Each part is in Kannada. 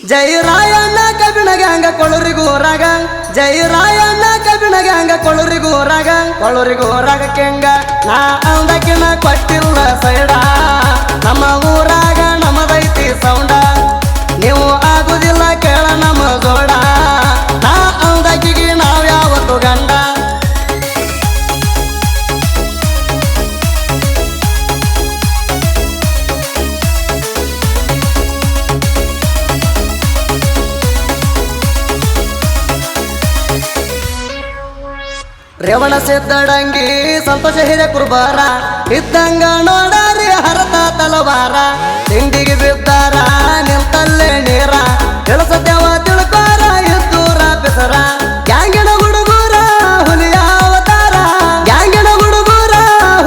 ಜೈ ರಾಯಣ್ಣ ಕಬ್ಬಿಣಗಾಂಗ ಕೊಳೂರಿಗೂರಾಗ ಜೈ ರಾಯಣ್ಣ ಕಬ್ಬಿಣಗಾಂಗ ಕೊಳೂರಿಗೂರಾಗ ಕೆಂಗ ನಾ ಅಂದಕಿನ ಕೊಟ್ಟಿಲ್ಲ ಸೈಡ ನಮ್ಮ ಊರಾಗ ನಮ್ಮದೈತಿ ಸೌಂಡ ನೀವು ಆಗುದಿಲ್ಲ ಕೇಳ ನಮ್ಮ ಜೋಡ ನಾ ಅಂದಕಿಗೆ ನಾವ್ಯಾವತ್ತು ಗಂಡ ರೇವಣ ಸಿದ್ದಡಂಗಿ ಸಂತೋಷ ಹಿರಿಯ ಕುರ್ಬಾರ ಇದ್ದಂಗ ನೋಡಾರಿ ಹರತ ತಲವಾರ ತಿಂಡಿಗೆ ಬಿದ್ದಾರ ನಿಂತಲ್ಲೇ ನೀರ ತಿಳಿಸತ್ಯವ ತಿಳ್ಕೋರ ಎದ್ದೂರ ಬೆಸರ ಗ್ಯಾಂಗಿನ ಹುಡುಗೂರ ಹುಲಿಯ ಅವತಾರ ಗ್ಯಾಂಗಿನ ಹುಡುಗೂರ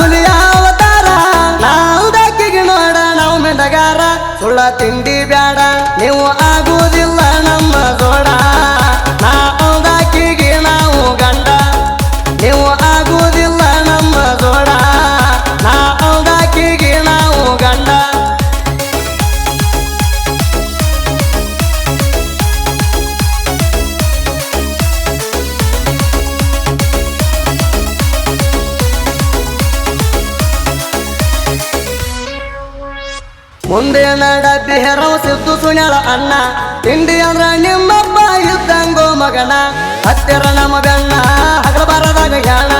ಹುಲಿಯ ಅವತಾರ ನಾವು ದಾಕಿಗೆ ನೋಡ ನಾವು ಮೆಂಡಗಾರ ಸುಳ್ಳ ತಿಂಡಿ ಬ್ಯಾಡ ನೀವು ಆಗುವುದಿಲ್ಲ ನಮ್ಮ ಜೋಡ ನಾವು ದಾಕಿಗೆ ನಾವು ಗಂಡ ನೀವು ಆಗುವುದಿಲ್ಲ ನಮ್ಮ ಜೋಡ ನಾಕಿಗೆ ನಾವು ಗಂಡ ಮುಂದೆ ನಡಬ್ಬಿ ಹೆರವ ಸಿದ್ದು ಸುಣ್ಯಾಳ ಅಣ್ಣ ತಿಂಡಿ ಅಂದ್ರ ನಿಮ್ಮಪ್ಪ ಇದ್ದಂಗೋ ಮಗನ ಹತ್ತಿರ ನಮ್ಮ ಬೆಣ್ಣ ಹಗಲ ಬಾರದಾಗ ಯಾಣ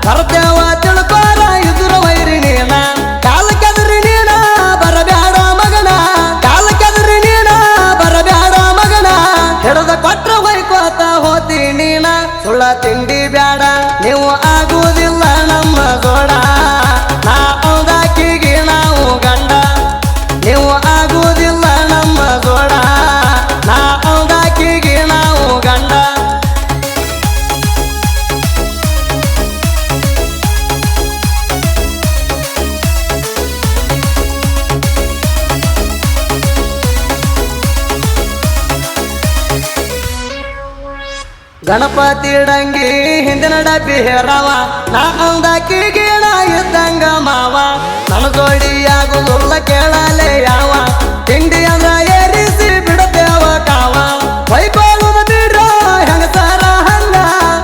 ಬರ್ತೇವ ತಿಳ್ಕೋರ ಇದ್ರ ವೈರಿ ನೀನ ಕಾಲ ಕೆದರಿ ನೀನ ಬರಬ್ಯಾಡ ಮಗನ ಕಾಲ ಕೆದರಿ ನೀನ ಬರಬ್ಯಾಡ ಮಗನ ಹಿಡದ ಕೊಟ್ರ ಹೊಯ್ಕೋತ ಹೋತಿ ನೀನ ಸುಳ್ಳ ತಿಂಡಿ ಬ್ಯಾಡ ನೀವು ಆಗುವುದಿಲ್ಲ ನಮ್ಮ ಜೋಡ ನಾಕಿಗೆ ನಾವು ಗಂಡ ನೀವು ಆಗುವುದಿಲ್ಲ ನಮ್ಮ ಜೋಡ ನಾಕಿಗೆ ನಾವು ಗಂಡ ಗಣಪತಿ ಡಂಗಿ ಹಿಂದಿನ ಡಬ್ಬಿ ಹೇರವ ನಾ ಅಂದಕಿಗೆ ನಾ ಇದ್ದಂಗ ಮಾವ ನನ್ನ ಜೋಡಿಯಾಗುವುಲ್ಲ ಕೇಳಲೆ ಯಾವ ತಿಂಡಿ ಅಂದ್ರ ಏರಿಸಿ ಬಿಡತೇವ ಕಾವ ವೈಕೋಲದ ಬಿಡ್ರ ಹೆಂಗಸಾರ ಹಂಗ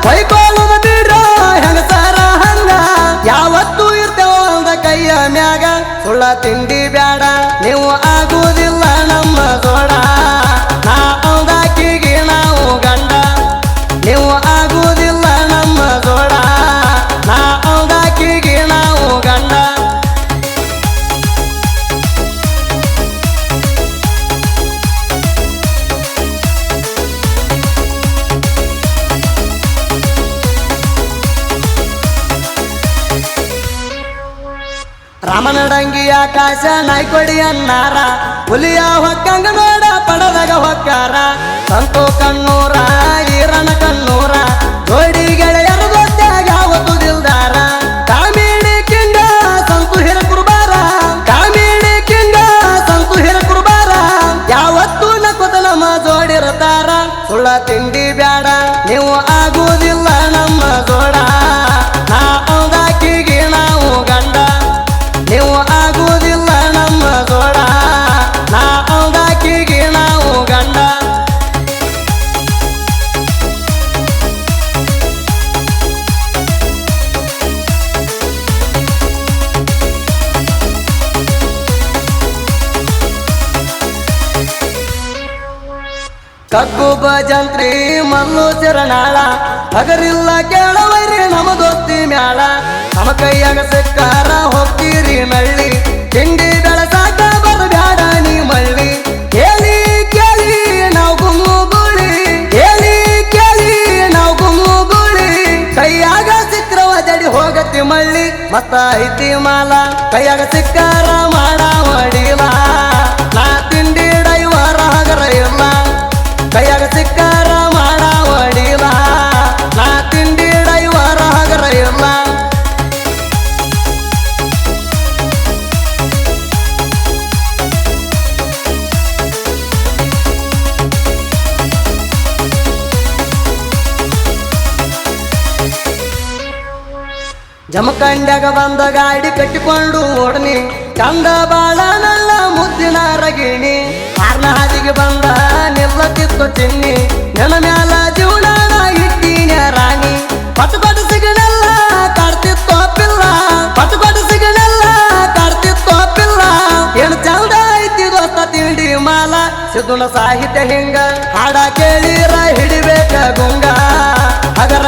ವೈಕೋಲದ ಬಿಡ್ರ ಹೆಂಗಸಾರ ಹಂಗ ಯಾವತ್ತೂ ಇರ್ತೇವ ಅಂದ ಕೈಯ ಮ್ಯಾಗ ಸುಳ್ಳ ತಿಂಡಿ ಬ್ಯಾಡ ನೀವು ಆಗುವುದಿಲ್ಲ ನಮ್ಮ ಜೋಡ ನಾಕಿಗೆ ನಾವು ಗಂಡ ನೀವು ಆಗುವುದಿಲ್ಲ ನಮ್ಮ ಜೋಡ ನಾಕಿಗೆ ನಾವು ಗಂಡ ರಾಮನಡಂಗಿ ಆಕಾಶ ನಾಯ್ಕೊಡಿ ಅನ್ನಾರ ಹುಲಿಯ ಹೊಕ್ಕಂಗ ನೋಡ ಪಡದಾಗ ಹೊಕ್ಕಾರ ಸಂತು ಕಣ್ಣೂರ ಈರನ ಕಣ್ಣೂರ ಜೋಡಿ ಗೆಳೆಯರು ಗೊತ್ತಾಗ ಯಾವತ್ತು ದಿಲ್ದಾರ comedy king Santu ಹಿರ ಕುರ್ಬಾರ comedy king Santu ಹಿರ ಕುರ್ಬಾರ ಯಾವತ್ತು ನಕ್ಕುತ್ತ ನಮ್ಮ ಜೋಡಿರ್ತಾರ ಸುಳ್ಳ ತಿಂಡಿ ಬ್ಯಾಡ ನೀವು ಆಗುವುದಿಲ್ಲ ನಮ್ಮ ಜೋಡ ನಾಕಿಗೆ ನಾವು ಗಂಡ ನೀವು ಆಗುವುದಿಲ್ಲ ನಮ್ಮ ಜೋಡ ನಾಕಿಗೆ ನಾವು ಗಂಡ ಕಗ್ಗು ಭಜಂತ್ರಿ ಮಲ್ಲು ಚರಣಾಳ ಹಗರಿಲ್ಲ ಕೇಳವೈರಿ ನಮ್ಮ ದೋಸ್ತಿ ಮ್ಯಾಳ ನಮ್ಮ ಕೈಯಾಗ ಸಿಕ್ಕಾರ ಹೋಗ್ತೀರಿ ಮಳ್ಳಿ ತಿಂಡಿ ಬೆಳಸಾಕ ಬರಬ್ಯಾಡ ನೀ ಮಳ್ಳಿ ಕೇಳಿ ಕೇಳಿ ನಾವು ಗುಮ್ಮು ಗುಳಿ ಕೇಳಿ ಕೇಳಿ ನಾವು ಗುಮ್ಮು ಗುಳಿ ಕೈಯಾಗ ಸಿಕ್ರವ ಜಡಿ ಹೋಗತಿ ಮಳ್ಳಿ ಮತ್ತ ಐತಿ ಮಾಲ ಕೈಯಾಗ ಸಿಕ್ಕಾರ ಮಾಡ ಮಡಿಲ ನಾ ತಿಂಡಿ ಡೈವರ ಹಗರ ಇಲ್ಲ ಕೈಯಾಗ ಸಿಕ್ಕಾರ ಮಾಡ ಮಡಿಲ ನಾ ತಿಂಡಿ ಡೈವರ ಹಗರ ಇಲ್ಲ ಜಮಖಂಡ್ಯಾಗ ಬಂದ ಗಾಡಿ ಕಟ್ಟಿಕೊಂಡು ಓಡನಿ ಚಂದ ಬಾಳ ನನ್ನ ಮುದ್ದಿನ ರಗಿಣಿ ಕಾರ್ನ ಹಾದಿ ಹಾದಿಗೆ ಬಂದ ನಿಲ್ಲತಿತ್ತು ಚಿನ್ನಿ ನೆನ ಮ್ಯಾಲ ಜೀವನಾನ ಇಟ್ಟಿನ ರಾಣಿ ಪಟ ಸಿಗನೆಲ್ಲ ಕಾಡ್ತಿತ್ತೋ ಪಿಲ್ಲ ಪಟ ಸಿಗನೆಲ್ಲ ಕಾಡ್ತಿತ್ತೋ ಪಿಲ್ಲ ಏನು ಚಂದ ಐತಿ ದೋಸ್ತ ತಿಂಡಿ ಮಾಲ ಸಿದ್ದುನ ಸಾಹಿತ್ಯ ಹಿಂಗ ಹಾಡ ಕೇಳಿರ ಹಿಡಿಬೇಕ ಗುಂಗ ಹಗರ